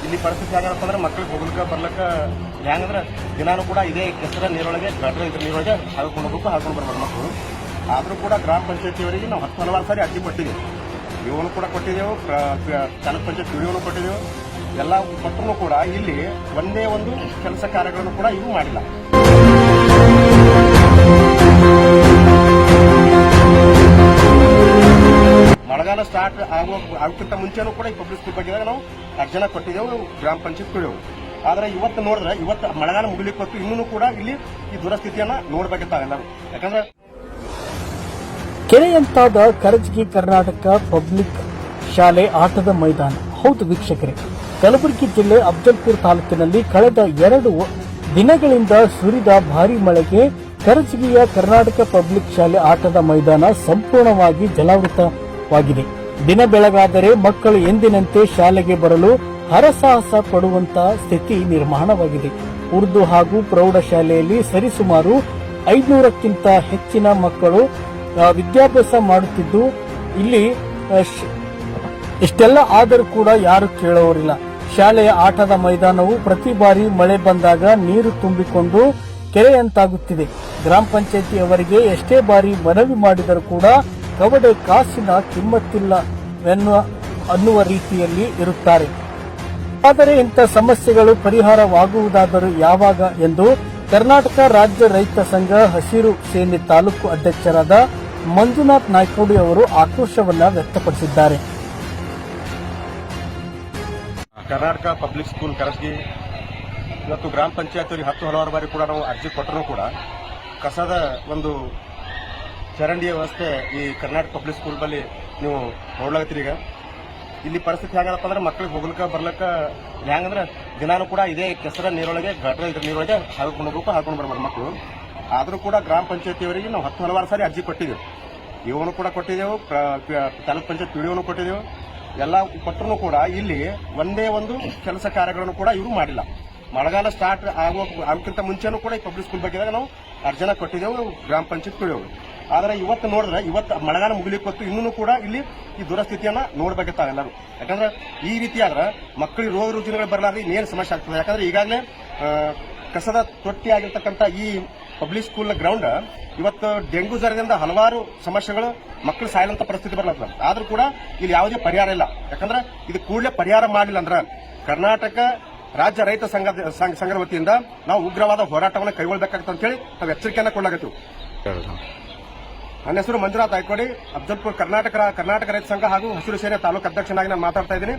ಇಲ್ಲಿ ಪರಿಸ್ಥಿತಿ ಆಗಪ್ಪ ಅಂದ್ರೆ ಮಕ್ಕಳಿಗೆ ಹೋಗ್ಲಿಕ್ಕೆ ಬರ್ಲಿಕ್ಕೆ ಹೆಂಗಂದ್ರೆ ದಿನಾನು ಕೂಡ ಇದೇ ಕೆಸರ ನೀರೊಳಗೆ ಗಟ್ರ ಇದ್ರ ನೀರೊಳಗೆ ಹಾಕೊಂಡು ಹೋಗ್ಬೇಕು ಹಾಕೊಂಡು ಬರ್ಬೋದು ಮಕ್ಕಳು. ಆದರೂ ಕೂಡ ಗ್ರಾಮ ಪಂಚಾಯತಿಯವರಿಗೆ ನಾವು ಹಲವಾರು ಸಾರಿ ಅರ್ಜಿ ಕೊಟ್ಟಿದ್ದೇವೆ. ಇವನು ಕೂಡ ಕೊಟ್ಟಿದ್ದೆವು, ತಾಲೂಕ್ ಪಂಚಾಯತ್ ವಿಡಿಯೋನು ಕೊಟ್ಟಿದ್ದೆವು. ಎಲ್ಲ ಕೊಟ್ಟರು ಕೂಡ ಇಲ್ಲಿ ಒಂದೇ ಒಂದು ಕೆಲಸ ಕಾರ್ಯಗಳನ್ನು ಕೂಡ ಇವು ಮಾಡಿಲ್ಲ. ಮಳೆಗಾಲ ಸ್ಟಾರ್ಟ್ ಆಗೋಕ್ಕಿಂತ ಮುಂಚೆನೂ ಕೂಡ ಈ ಪಬ್ಲಿಕ್ ಸ್ಕೂಲ್ ಬಗ್ಗೆ ನಾವು ಅರ್ಜನ ಕೊಟ್ಟಿದ್ದೆವು, ಗ್ರಾಮ ಪಂಚಾಯತ್ ಕೊಡೆವು. ಆದ್ರೆ ಇವತ್ತು ನೋಡಿದ್ರೆ ಇವತ್ತು ಮಳೆಗಾಲ ಮುಗಿಲಿಕ್ಕೆ ಹೊತ್ತು ಇನ್ನೂ ಕೂಡ ಇಲ್ಲಿ ಈ ದುರಸ್ಥಿತಿಯನ್ನ ನೋಡ್ಬೇಕಿತ್ತ ಎಲ್ಲರೂ. ಯಾಕಂದ್ರೆ ಕೆರೆಯಂತಾದ ಕರಜಗಿ ಕರ್ನಾಟಕ ಪಬ್ಲಿಕ್ ಶಾಲೆ ಆಟದ ಮೈದಾನ. ಹೌದು ವೀಕ್ಷಕರೇ, ಕಲಬುರಗಿ ಜಿಲ್ಲೆ ಅಫಜಲ್ಪುರ ತಾಲೂಕಿನಲ್ಲಿ ಕಳೆದ 2 ದಿನಗಳಿಂದ ಸುರಿದ ಭಾರೀ ಮಳೆಗೆ ಕರಜಗಿಯ ಕರ್ನಾಟಕ ಪಬ್ಲಿಕ್ ಶಾಲೆ ಆಟದ ಮೈದಾನ ಸಂಪೂರ್ಣವಾಗಿ ಜಲಾವೃತವಾಗಿದೆ. ದಿನ ಬೆಳಗಾದರೆ ಮಕ್ಕಳು ಎಂದಿನಂತೆ ಶಾಲೆಗೆ ಬರಲು ಹರಸಾಹಸ ಪಡುವಂತಹ ಸ್ಥಿತಿ ನಿರ್ಮಾಣವಾಗಿದೆ. ಉರ್ದು ಹಾಗೂ ಪ್ರೌಢಶಾಲೆಯಲ್ಲಿ ಸರಿಸುಮಾರು 500ಕ್ಕಿಂತ ಹೆಚ್ಚಿನ ಮಕ್ಕಳು ವಿದ್ಯಾಭ್ಯಾಸ ಮಾಡುತ್ತಿದ್ದು, ಇಲ್ಲಿ ಇಷ್ಟೆಲ್ಲ ಆದರೂ ಕೂಡ ಯಾರು ಕೇಳುವರಿಲ್ಲ. ಶಾಲೆಯ ಆಟದ ಮೈದಾನವು ಪ್ರತಿ ಬಾರಿ ಮಳೆ ಬಂದಾಗ ನೀರು ತುಂಬಿಕೊಂಡು ಕೆರೆಯಂತಾಗುತ್ತಿದೆ. ಗ್ರಾಮ ಪಂಚಾಯಿತಿ ಅವರಿಗೆ ಎಷ್ಟೇ ಬಾರಿ ಮನವಿ ಮಾಡಿದರೂ ಕೂಡ ಕವಡೆ ಕಾಸಿನ ಕಿಮ್ಮತ್ತಿಲ್ಲ ಅನ್ನುವ ರೀತಿಯಲ್ಲಿ ಇರುತ್ತಾರೆ. ಆದರೆ ಇಂಥ ಸಮಸ್ಯೆಗಳು ಪರಿಹಾರವಾಗುವುದಾದರೂ ಯಾವಾಗ ಎಂದು ಕರ್ನಾಟಕ ರಾಜ್ಯ ರೈತ ಸಂಘ ಹಸಿರು ಸೇನೆ ತಾಲೂಕು ಅಧ್ಯಕ್ಷರಾದ ಮಂಜುನಾಥ್ ನಾಯ್ಕೋಡಿ ಅವರು ಆಕ್ರೋಶವನ್ನ ವ್ಯಕ್ತಪಡಿಸಿದ್ದಾರೆ. ಕರ್ನಾಟಕ ಪಬ್ಲಿಕ್ ಸ್ಕೂಲ್ ಕರಜಗಿ ಇವತ್ತು ಗ್ರಾಮ ಪಂಚಾಯತ್ ಹಲವಾರು ಬಾರಿ ಕೂಡ ನಾವು ಅರ್ಜಿ ಕೊಟ್ಟರೂ ಕೂಡ ಕಸದ ಒಂದು ಚರಂಡಿಯ ವ್ಯವಸ್ಥೆ ಈ ಕರ್ನಾಟಕ ಪಬ್ಲಿಕ್ ಸ್ಕೂಲ್ ಬಳಿ ನೀವು ನೋಡ್ಲಾಗತ್ತೀರಿ. ಈಗ ಇಲ್ಲಿ ಪರಿಸ್ಥಿತಿ ಹೆಂಗಪ್ಪ ಅಂದ್ರೆ ಮಕ್ಕಳಿಗೆ ಹೋಗ್ಲಿಕ್ಕೆ ಬರ್ಲಿಕ್ಕೆ ಹೆಂಗಂದ್ರೆ ದಿನಾನು ಕೂಡ ಇದೇ ಕೆಸರ ನೀರೊಳಗೆ ಗಟ್ರ ಇದ್ರ ನೀರೊಳಗೆ ಹಾಕೊಂಡು ಹೋಗ್ಬೇಕು ಹಾಕೊಂಡು ಬರ್ಬೋದು ಮಕ್ಕಳು. ಆದರೂ ಕೂಡ ಗ್ರಾಮ ಪಂಚಾಯತಿಯವರಿಗೆ ನಾವು ಹಲವಾರು ಸಾರಿ ಅರ್ಜಿ ಕೊಟ್ಟಿದ್ದೆವು. ಇವನು ಕೂಡ ಕೊಟ್ಟಿದ್ದೆವು, ತಾಲೂಕ್ ಪಂಚಾಯತ್ ವಿಡಿಯೋನು ಕೊಟ್ಟಿದ್ದೆವು. ಎಲ್ಲ ಕೊಟ್ಟರು ಕೂಡ ಇಲ್ಲಿ ಒಂದೇ ಒಂದು ಕೆಲಸ ಕಾರ್ಯಗಳನ್ನು ಕೂಡ ಇವರು ಮಾಡಿಲ್ಲ. ಮಳೆಗಾಲ ಸ್ಟಾರ್ಟ್ ಆಗೋಕ್ಕಿಂತ ಮುಂಚೆನೂ ಕೂಡ ಈ ಪಬ್ಲಿಕ್ ಸ್ಕೂಲ್ ಬಗ್ಗೆ ನಾವು ಅರ್ಜನ ಕೊಟ್ಟಿದ್ದೆವು, ಗ್ರಾಮ ಪಂಚಾಯತ್ ಕೊಡೆವು. ಆದ್ರೆ ಇವತ್ತು ನೋಡಿದ್ರೆ ಇವತ್ತು ಮಳೆಗಾಲ ಮುಗಿಲಿಕ್ಕೆ ಹೊತ್ತು ಇನ್ನೂ ಕೂಡ ಇಲ್ಲಿ ಈ ದುರಸ್ಥಿತಿಯನ್ನ ನೋಡ್ಬೇಕಿತ್ತ ಎಲ್ಲರೂ. ಯಾಕಂದ್ರೆ ಈ ರೀತಿ ಆದ್ರೆ ಮಕ್ಕಳಿಗೆ ರೋಗ ರುಜಿನಗಳು ಬರಲಾರ್ದು ಇನ್ನೇನು ಸಮಸ್ಯೆ ಆಗ್ತದೆ. ಯಾಕಂದ್ರೆ ಈಗಾಗಲೇ ಕಸದ ತೊಟ್ಟಿ ಆಗಿರ್ತಕ್ಕಂಥ ಈ ಪಬ್ಲಿಕ್ ಸ್ಕೂಲ್ ಗ್ರೌಂಡ್ ಇವತ್ತು ಡೆಂಗು ಜ್ವರದಿಂದ ಹಲವಾರು ಸಮಸ್ಯೆಗಳು ಮಕ್ಕಳು ಸಾಯಲಂತ ಪರಿಸ್ಥಿತಿ ಬರ್ಲತ್ತದ. ಆದ್ರೂ ಕೂಡ ಇಲ್ಲಿ ಯಾವುದೇ ಪರಿಹಾರ ಇಲ್ಲ. ಯಾಕಂದ್ರೆ ಇದು ಕೂಡಲೇ ಪರಿಹಾರ ಮಾಡಲಿಲ್ಲ ಅಂದ್ರೆ ಕರ್ನಾಟಕ ರಾಜ್ಯ ರೈತ ಸಂಘದ ವತಿಯಿಂದ ನಾವು ಉಗ್ರವಾದ ಹೋರಾಟವನ್ನು ಕೈಗೊಳ್ಳಬೇಕಾಗ್ತದೆ ಅಂತ ಹೇಳಿ ನಾವು ಎಚ್ಚರಿಕೆಯನ್ನು ಕೊಡಲಾಗತ್ತೀವಿ. ನನ್ನ ಹೆಸರು ಮಂಜುನಾಥ್ ನಾಯ್ಕೋಡಿ, ಅಫಜಲ್ಪುರ ಕರ್ನಾಟಕ ರೈತ ಸಂಘ ಹಾಗೂ ಹಸಿರು ಸೇನೆ ತಾಲೂಕು ಅಧ್ಯಕ್ಷನಾಗಿ ನಾನು ಮಾತಾಡ್ತಾ ಇದ್ದೀನಿ.